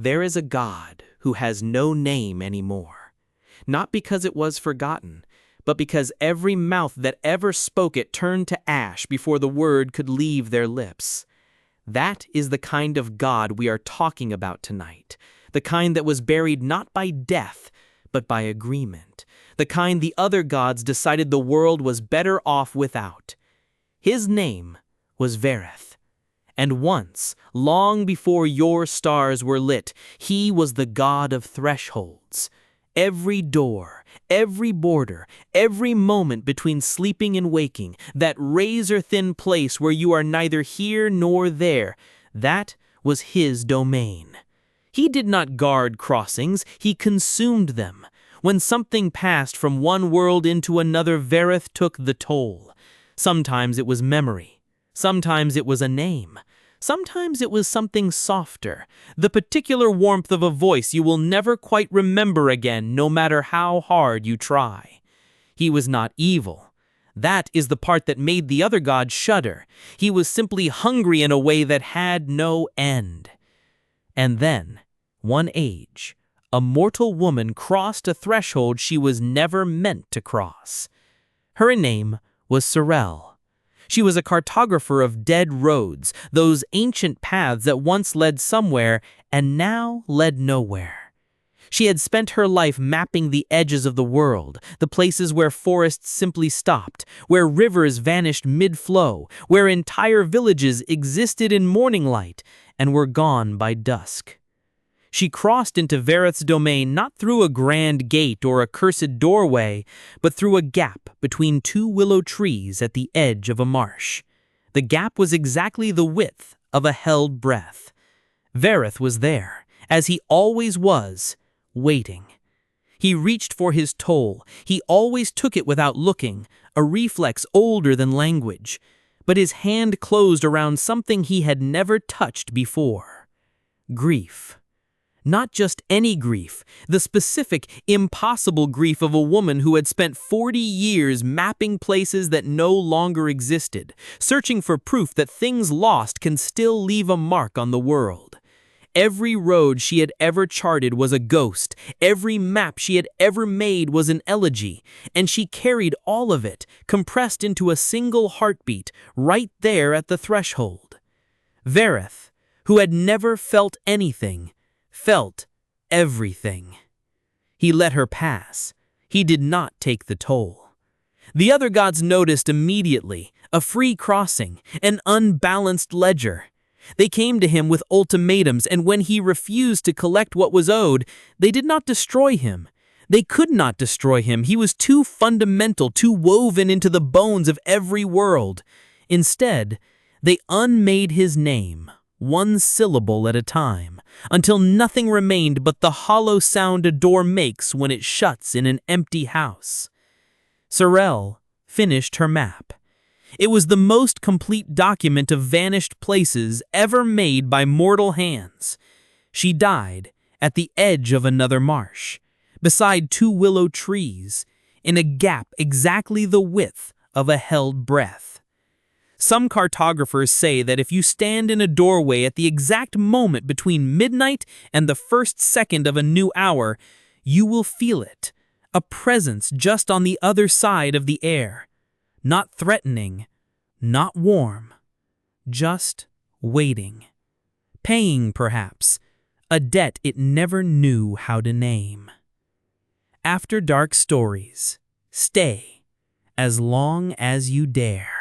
There is a God who has no name anymore, not because it was forgotten, but because every mouth that ever spoke it turned to ash before the word could leave their lips. That is the kind of God we are talking about tonight, the kind that was buried not by death, but by agreement, the kind the other gods decided the world was better off without. His name was Vareth. And once, long before your stars were lit, he was the god of thresholds. Every door, every border, every moment between sleeping and waking, that razor-thin place where you are neither here nor there, that was his domain. He did not guard crossings, he consumed them. When something passed from one world into another, Vareth took the toll. Sometimes it was memory. Sometimes it was a name. Sometimes it was something softer, the particular warmth of a voice you will never quite remember again, no matter how hard you try. He was not evil. That is the part that made the other gods shudder. He was simply hungry in a way that had no end. And then, one age, a mortal woman crossed a threshold she was never meant to cross. Her name was Sorel. She was a cartographer of dead roads, those ancient paths that once led somewhere and now led nowhere. She had spent her life mapping the edges of the world, the places where forests simply stopped, where rivers vanished mid-flow, where entire villages existed in morning light and were gone by dusk. She crossed into Vareth's domain not through a grand gate or a cursed doorway, but through a gap between two willow trees at the edge of a marsh. The gap was exactly the width of a held breath. Vareth was there, as he always was, waiting. He reached for his toll. He always took it without looking, a reflex older than language. But his hand closed around something he had never touched before. Grief. Not just any grief, the specific, impossible grief of a woman who had spent 40 years mapping places that no longer existed, searching for proof that things lost can still leave a mark on the world. Every road she had ever charted was a ghost, every map she had ever made was an elegy, and she carried all of it, compressed into a single heartbeat, right there at the threshold. Vareth, who had never felt anything, felt everything. He let her pass. He did not take the toll. The other gods noticed immediately, a free crossing, an unbalanced ledger. They came to him with ultimatums, and when he refused to collect what was owed, they did not destroy him. They could not destroy him. He was too fundamental, too woven into the bones of every world. Instead, they unmade his name, one syllable at a time, until nothing remained but the hollow sound a door makes when it shuts in an empty house. Sorel finished her map. It was the most complete document of vanished places ever made by mortal hands. She died at the edge of another marsh, beside two willow trees, in a gap exactly the width of a held breath. Some cartographers say that if you stand in a doorway at the exact moment between midnight and the first second of a new hour, you will feel it, a presence just on the other side of the air. Not threatening, not warm, just waiting. Paying, perhaps, a debt it never knew how to name. After Dark Stories, stay as long as you dare.